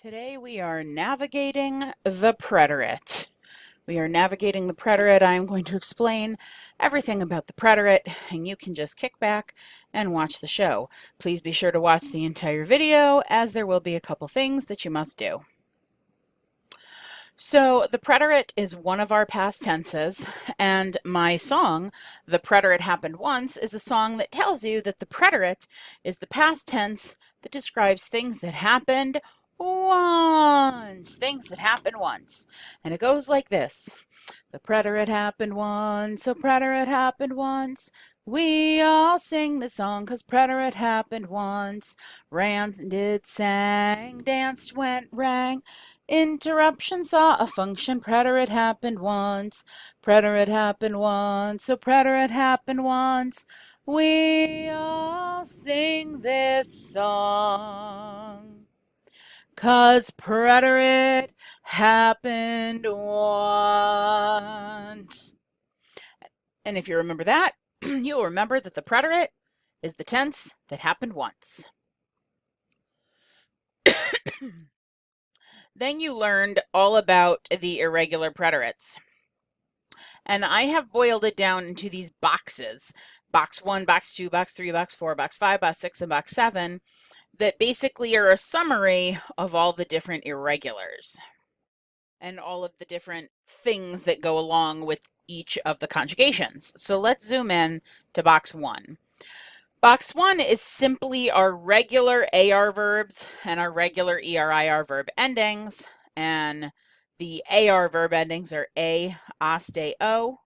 Today we are navigating the preterit. We are navigating the preterit. I am going to explain everything about the preterit, and you can just kick back and watch the show. Please be sure to watch the entire video, as there will be a couple things that you must do. So the preterit is one of our past tenses, and my song, The Preterit Happened Once, is a song that tells you that the preterit is the past tense that describes things that happened once. Things that happened once. And it goes like this. The preterit happened once, so preterit happened once. We all sing the song 'cause preterit happened once. Ran, did, sang, danced, went, rang. Interruption saw a function. Preterit happened once. Preterit happened once, so preterit happened once. We all sing this song 'cause preterit happened once. And if you remember that, you'll remember that the preterit is the tense that happened once. Then you learned all about the irregular preterites. And I have boiled it down into these boxes. Box 1, box 2, box 3, box 4, box 5, box 6, and box 7 that basically are a summary of all the different irregulars and all of the different things that go along with each of the conjugations. So let's zoom in to box 1. Box 1 is simply our regular AR verbs and our regular ERIR verb endings, and the AR verb endings are a, aste, o,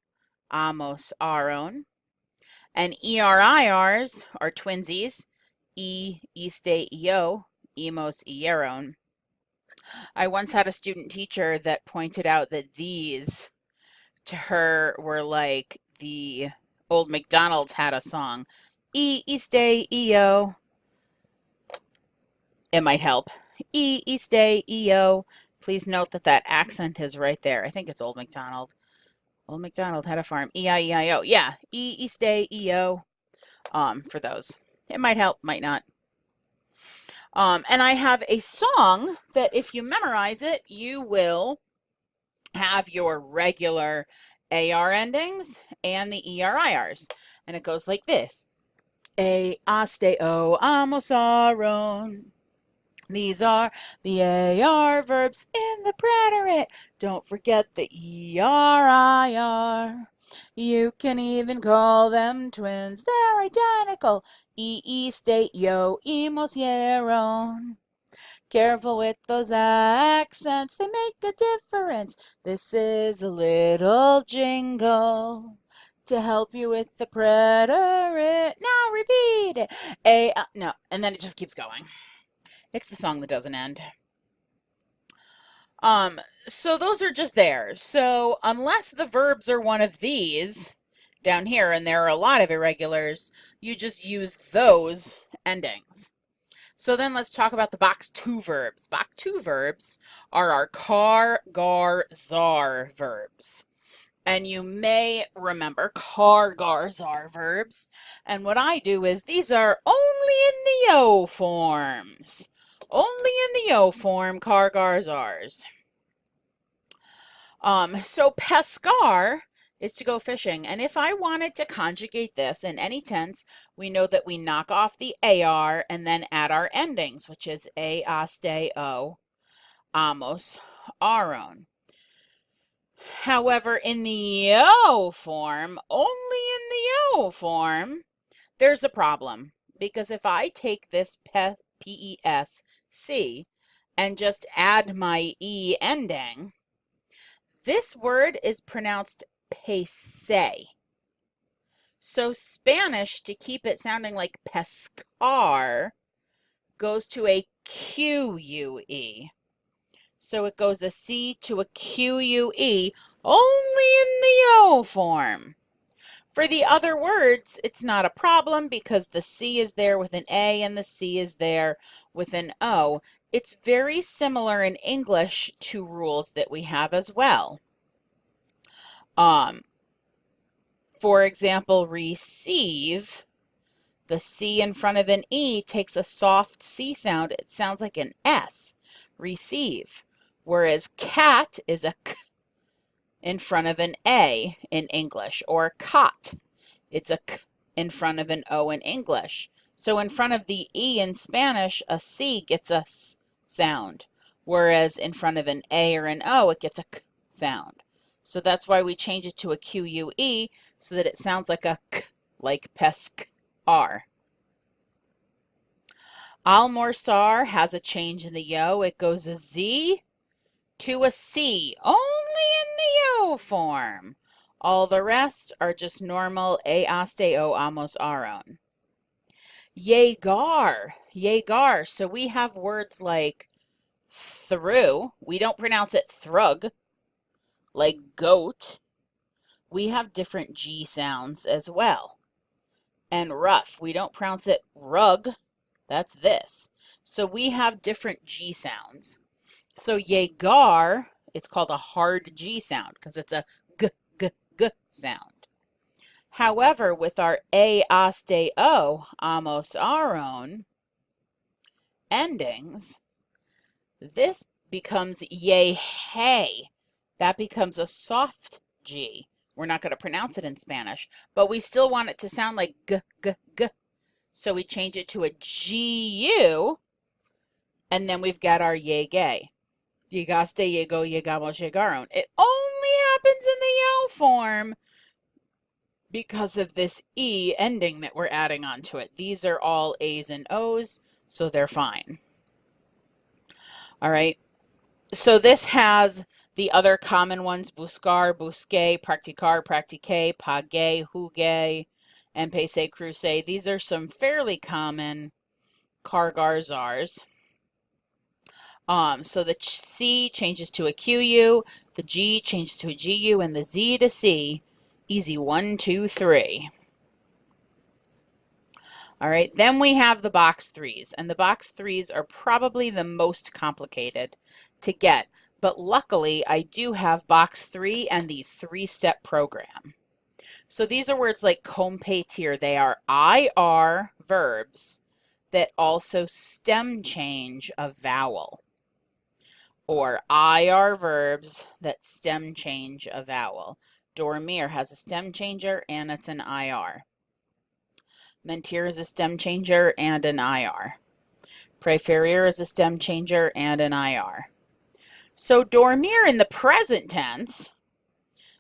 amos, aron, and ERIRs are twinsies, iste, eo, emos, ieron. I once had a student teacher that pointed out that these to her were like the old McDonald's had a song. Iste, eo. It might help. Iste, eo. Please note that that accent is right there. I think it's Old McDonald. Old McDonald had a farm. E-I-E-I-O. Yeah. Iste, eo. For those. It might help, might not. And I have a song that if you memorize it, you will have your regular AR endings and the ERIRs. And it goes like this. A, aste, o, amos, aron. These are the AR verbs in the preterit. Don't forget the ERIR. You can even call them twins. They're identical. Iste, yo, emos, yeron. Careful with those accents. They make a difference. This is a little jingle to help you with the preterit. Now repeat it. No, and then it just keeps going. It's the song that doesn't end. So those are just there. So unless the verbs are one of these down here, and there are a lot of irregulars, you just use those endings. So then let's talk about the box 2 verbs. Box 2 verbs are our car, gar, zar verbs. And you may remember car, gar, zar verbs. And what I do is these are only in the O forms. Only in the O form, car, gar, zars. So pescar is to go fishing. And if I wanted to conjugate this in any tense, we know that we knock off the AR and then add our endings, which is a, aste, o, amos, aron. However, in the O form, only in the O form, there's a problem. Because if I take this P-E-S-C and just add my E ending, this word is pronounced pese. So Spanish, to keep it sounding like pescar, goes to a Q-U-E. So it goes a C to a Q-U-E, only in the O form. For the other words, it's not a problem because the C is there with an A and the C is there with an O. It's very similar in English to rules that we have as well. For example, receive, The C in front of an E takes a soft C sound. It sounds like an S, receive. Whereas cat is a K in front of an A in English, or cot. It's a K in front of an O in English. So in front of the E in Spanish, a C gets a S sound, whereas in front of an A or an O, it gets a K sound. So that's why we change it to a QUE, so that it sounds like a K, like pescar. Almorzar has a change in the yo. It goes a Z to a C, only in the yo form. All the rest are just normal a, aste, o, amos, aron. Yegar, yegar. So we have words like through. We don't pronounce it thrug, like goat. We have different G sounds as well. And rough, we don't pronounce it rug. That's this. So we have different G sounds. So yegar, it's called a hard G sound because it's a g, g, g sound. However, with our a, aste, o, amos, aron endings, this becomes ye, hey. That becomes a soft G. We're not going to pronounce it in Spanish, but we still want it to sound like g, g, g. So we change it to a GU, and then we've got our ye, gay. Llegaste, llegó, llegamos, llegaron. It only happens in the yo form because of this E ending that we're adding onto it. These are all A's and O's, so they're fine. All right. So this has the other common ones: buscar, busque, practicar, practique, pague, jugue, empecé, cruce. These are some fairly common cargarzars. So the C changes to a QU, the G changes to a GU, and the Z to C. Easy 1, 2, 3. All right, then we have the box threes, and the box threes are probably the most complicated to get. But luckily, I do have box 3 and the 3-step program. So these are words like competir. They are IR verbs that also stem change a vowel. Or IR verbs that stem change a vowel. Dormir has a stem changer and it's an IR. Mentir is a stem changer and an IR. Preferir is a stem changer and an IR. So dormir in the present tense,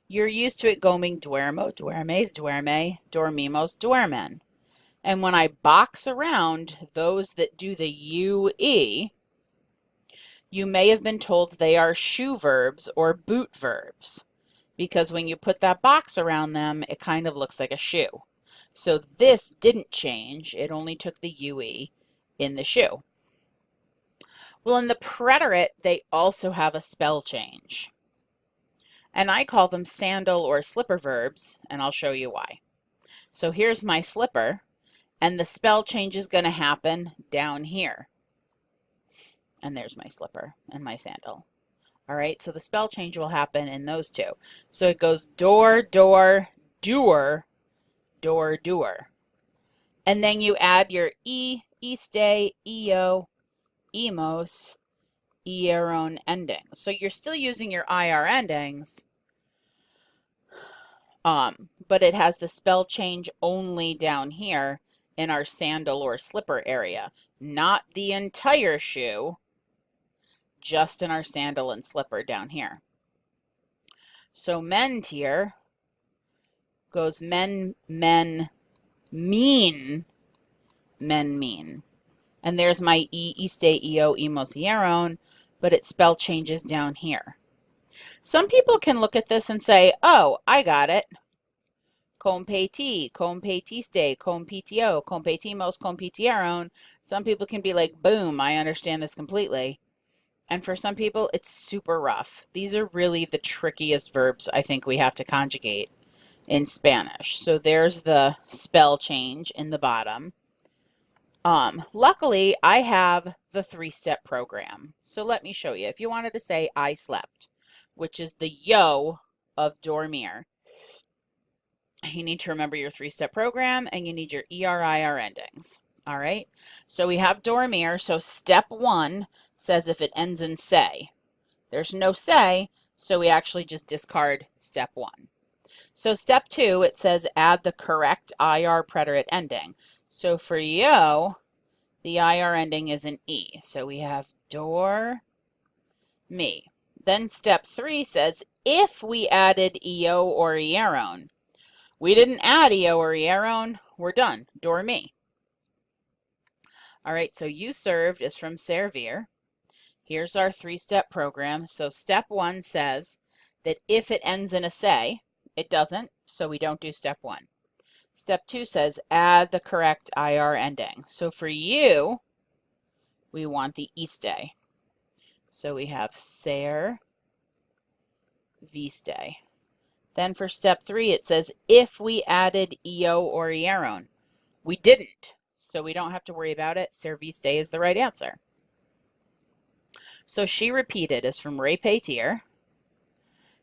you're used to it going duermo, duermes, duerme, dormimos, duermen. And when I box around those that do the UE, you may have been told they are shoe verbs or boot verbs, because when you put that box around them, it kind of looks like a shoe. So this didn't change. It only took the UE in the shoe. Well, in the preterit, they also have a spell change. And I call them sandal or slipper verbs, and I'll show you why. So here's my slipper, and the spell change is going to happen down here. And there's my slipper and my sandal. All right, so the spell change will happen in those two. So it goes door, door, doer, door, doer. And then you add your E, iste, eo, emos, eron endings. So you're still using your IR endings, but it has the spell change only down here in our sandal or slipper area, not the entire shoe, just in our sandal and slipper down here. So mentir goes men, men, mean, men, mean. And there's my E, iste, eo, emos, eron, but it spell changes down here. Some people can look at this and say, oh, I got it. Competi, competiste, competio, competimos, competieron. Some people can be like, boom, I understand this completely. And for some people, it's super rough. These are really the trickiest verbs I think we have to conjugate in Spanish. So there's the spell change in the bottom. Luckily, I have the 3-step program. So let me show you. If you wanted to say I slept, which is the yo of dormir, You need to remember your three-step program, and you need your ER-IR endings. All right, so we have dormir. So step 1 says if it ends in say. There's no say, so we actually just discard step 1. So step 2, it says add the correct IR preterite ending. So for yo, the IR ending is an E. So we have dor, me. Then step 3 says if we added EO or ieron. We didn't add EO or ieron. We're done. Dor, me. All right, so you served is from servir. Here's our three-step program. So step 1 says that if it ends in a say, it doesn't, so we don't do step 1. Step 2 says add the correct IR ending. So for you, we want the iste. So we have ser, viste. Then for step 3, it says if we added EO or ieron. We didn't, so we don't have to worry about it. Ser, viste is the right answer. So she repeated is from Preterit.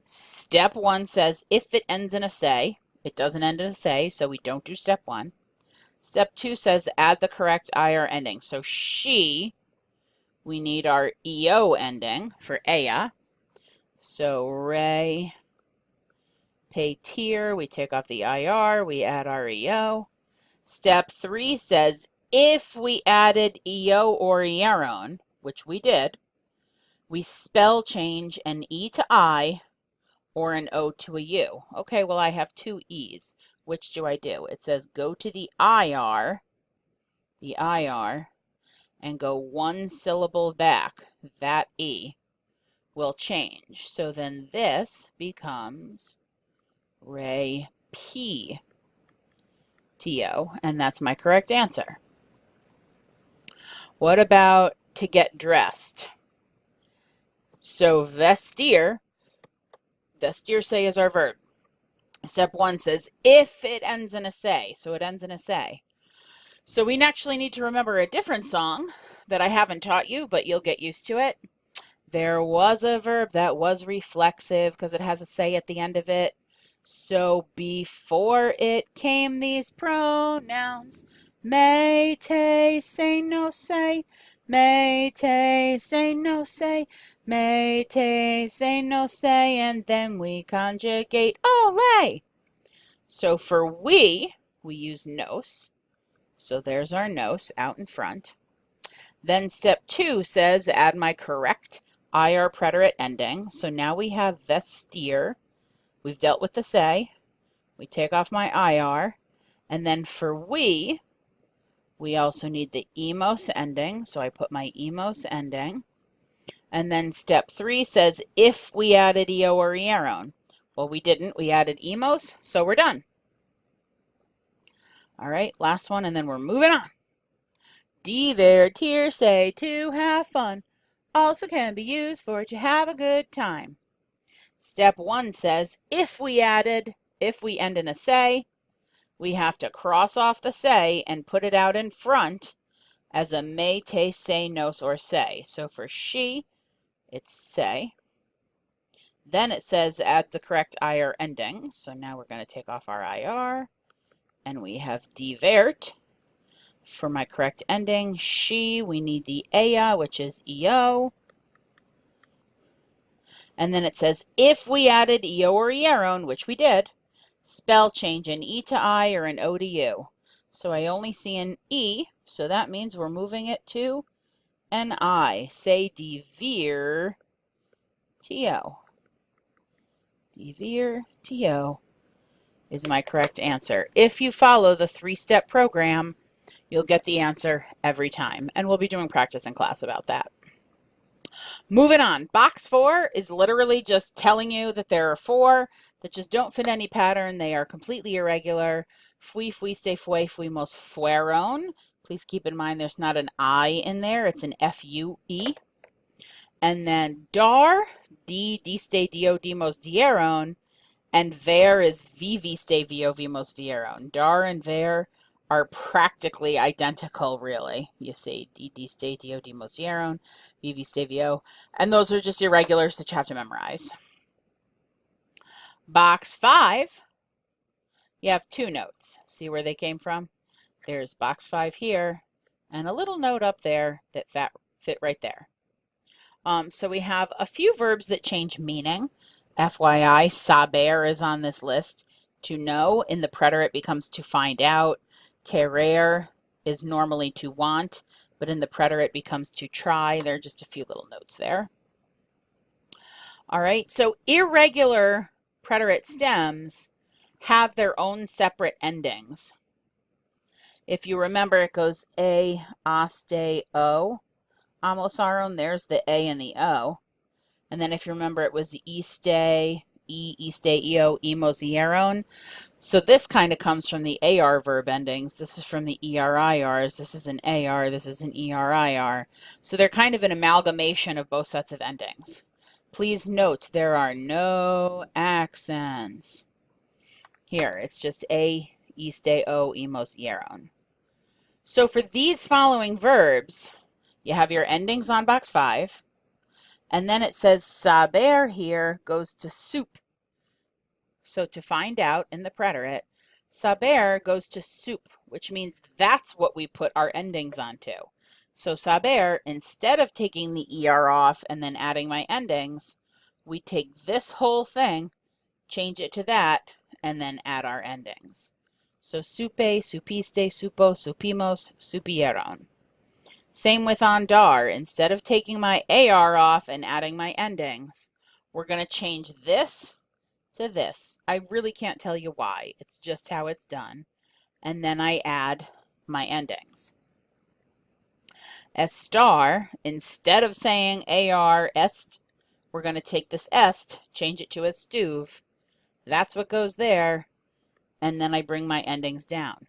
Step 1 says if it ends in a say. It doesn't end in a say, so we don't do step 1. Step 2 says add the correct IR ending. So she, we need our EO ending for ea. So re, Preterit, we take off the IR, we add our EO. Step 3 says if we added EO or ieron, which we did, we spell change an E to I or an O to a U. Okay, well I have 2 E's. Which do I do? It says go to the IR, and go 1 syllable back. That E will change. So then this becomes re, P, T-O, and that's my correct answer. What about to get dressed? So vestir say is our verb. Step 1 says if it ends in a say, so it ends in a say. So we actually need to remember a different song that I haven't taught you, but you'll get used to it. There was a verb that was reflexive because it has a say at the end of it. So before it came these pronouns, may, te, say, no, say, may, te, say, no, say, may, te, say, no, say, and then we conjugate ole. So for we use nos. So there's our nos out in front. Then step 2 says add my correct IR preterite ending. So now we have vestir. We've dealt with the say. We take off my IR. And then for we also need the emos ending. So I put my emos ending. And then step 3 says if we added EO or ieron. Well, we didn't. We added emos, so we're done. All right, last one, and then we're moving on. Divertir, say to have fun, also can be used for to have a good time. Step 1 says if we end in a say, we have to cross off the say and put it out in front as a may, te, say, nos, or say. So for she, it's say. Then it says add the correct IR ending. So now we're going to take off our IR. And we have divert for my correct ending. She, we need the ea, which is EO. And then it says if we added EO or ieron, which we did, spell change an E to I or an O to U. So I only see an E, so that means we're moving it to an I. Say divir, T-O. Divir, T-O is my correct answer. If you follow the 3-step program, you'll get the answer every time. And we'll be doing practice in class about that. Moving on, box 4 is literally just telling you that there are 4 that just don't fit any pattern. They are completely irregular. Fui, fuiste, fue, fuimos, fueron. Please keep in mind there's not an I in there. It's an F-U-E. And then dar, di, diste, dio, dimos, dieron. And ver is viviste, vio, vimos, vieron. Dar and ver are practically identical, really. You say di, diste, dio, dimos, vieron, viviste, vio. And those are just irregulars that you have to memorize. Box 5 You have two notes. See where they came from? There's box 5 here and a little note up there that fit right there. So we have a few verbs that change meaning. FYI, saber is on this list. To know in the preterite becomes to find out. Querer is normally to want, but in the preterite becomes to try. There are just a few little notes there. All right, so irregular preterite stems have their own separate endings. If you remember, it goes a, ste, o. Amosaron, there's the A and the O. And then if you remember, it was iste, eo, emosieron. So this kind of comes from the AR verb endings. This is from the ERIRs. This is an AR, this is an ERIR. So they're kind of an amalgamation of both sets of endings. Please note there are no accents. Here, it's just A, iste, o, emosieron. So for these following verbs, you have your endings on box 5, and then it says saber here goes to soup. So to find out in the preterite, saber goes to soup, which means that's what we put our endings onto. So saber, instead of taking the ER off and then adding my endings, we take this whole thing, change it to that, and then add our endings. So supe, supiste, supo, supimos, supieron. Same with andar. Instead of taking my AR off and adding my endings, we're going to change this to this. I really can't tell you why. It's just how it's done. And then I add my endings. Estar, instead of saying AR, est, we're going to take this est, change it to estuve. That's what goes there. And then I bring my endings down.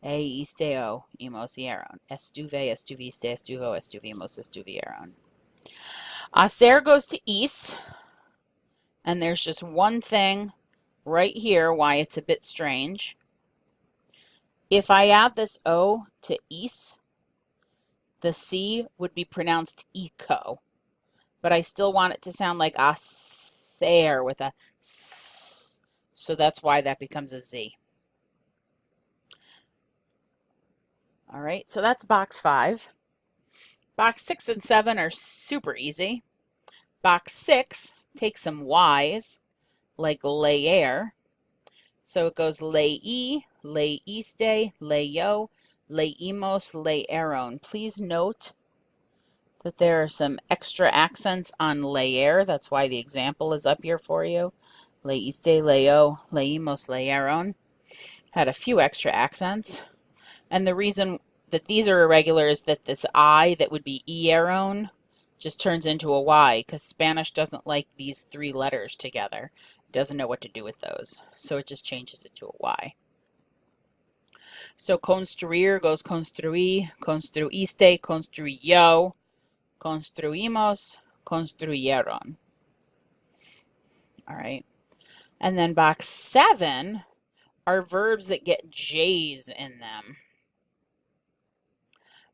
E, isteo, emosieron. Estuve, estuviste, estuvo, estuvimos, estuvieron. Hacer goes to is. And there's just one thing right here why it's a bit strange. If I add this O to is, the C would be pronounced eco. But I still want it to sound like hacer with a s. So that's why that becomes a Z. All right, so that's box 5. Box 6 and 7 are super easy. Box 6 takes some Y's, like leer. So it goes lei, leiste, leio, leimos, leeron. Please note that there are some extra accents on leer. That's why the example is up here for you. Leiste, leo, leimos, leeron. Had a few extra accents. And the reason that these are irregular is that this I that would be ieron just turns into a Y, because Spanish doesn't like these 3 letters together. It doesn't know what to do with those. So it just changes it to a Y. So construir goes construí, construiste, construyó, construimos, construyeron. All right. And then box 7 are verbs that get J's in them.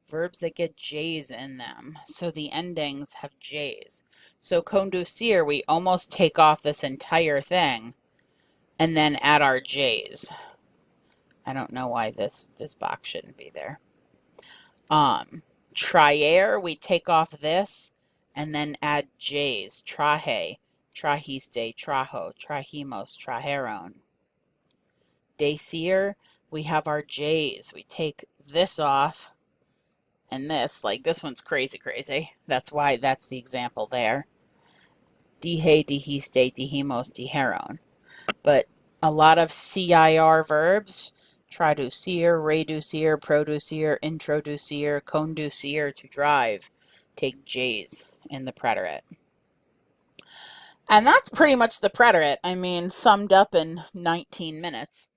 Verbs that get J's in them. So the endings have J's. So conducir, we almost take off this entire thing and then add our J's. I don't know why this box shouldn't be there. Traer, we take off this and then add J's. Traje, trajiste, trajo, trajimos, trajeron. Decir, we have our J's. We take this off and this, like this one's crazy. That's why that's the example there. Dije, dijiste, dijimos, dijeron. But a lot of CIR verbs, traducir, reducir, producir, introducir, conducir, to drive, take J's in the preterite. And that's pretty much the preterite. I mean, summed up in 19 minutes.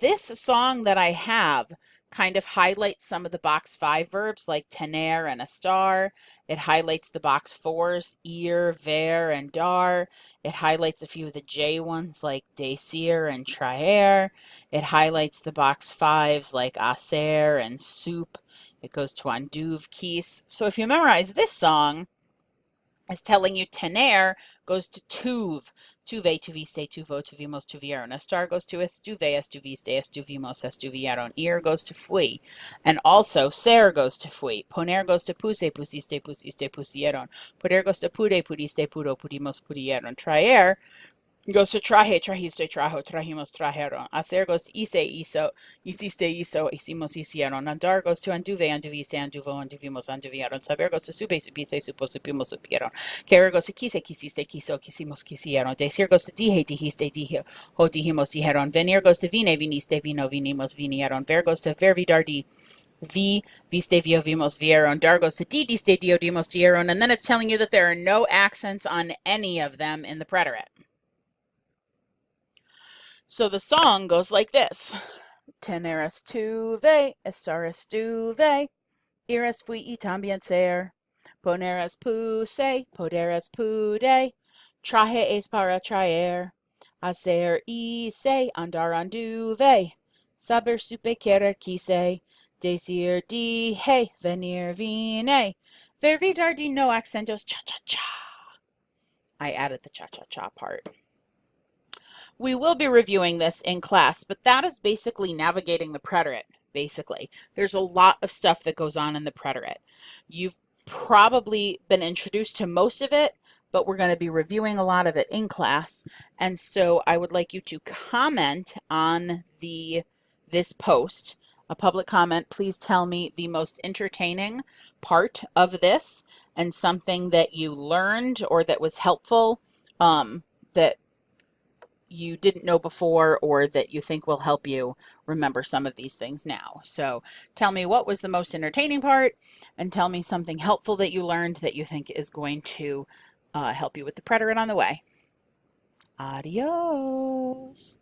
This song that I have kind of highlights some of the box 5 verbs like tener and estar. It highlights the box 4s, ir, ver, and dar. It highlights a few of the J ones like decir and traer. It highlights the box 5s like hacer and soup. It goes to anduve, quis. So if you memorize this song, it's telling you tener goes to tuve. Tu ve, tu viste, tu vo, tu vimos, tu vieron. Estar goes to estuve, estuviste, estuvimos, estuvieron. Ir goes to fui. And also, ser goes to fui. Poner goes to puse, pusiste, pusiste, pusieron. Poder goes to pude, pudiste, pudo, pudimos, pudieron. Traer goes to traje, trajiste, trajo, trajimos, trajeron. Hacer goes to hice, hizo, hiciste, hizo, hicimos, hicieron. Andar goes to anduve, anduviste, anduvo, anduvimos, anduvieron. Saber goes to supe, supiste, supo, supimos, supieron. Querer goes to quise, quisiste, quiso, quisimos, quisieron. Decir goes to dije, dijiste, dijo, dijimos, dijeron. Venir goes to vine, viniste, vino, vinimos, vinieron. Ver goes to ver, vidar, di. Vi, viste, vio, vimos, vieron. Dar goes to di, diste, dio, dimos, dieron. And then it's telling you that there are no accents on any of them in the preterite. So the song goes like this. Tener estuve, estar estuve, ir fui y también ser. Poner puse, poder pude, traje es para traer. Hacer hice, andar anduve, saber supe, querer quise, decir dije, venir vine, ver vidar di no acentos, cha-cha-cha. I added the cha-cha-cha part. We will be reviewing this in class, but that is basically navigating the preterite, basically. There's a lot of stuff that goes on in the preterite. You've probably been introduced to most of it, but we're going to be reviewing a lot of it in class. And so I would like you to comment on this post, a public comment. Please tell me the most entertaining part of this and something that you learned or that was helpful, that you didn't know before or that you think will help you remember some of these things now. So tell me what was the most entertaining part and tell me something helpful that you learned that you think is going to help you with the preterite on the way. Adios.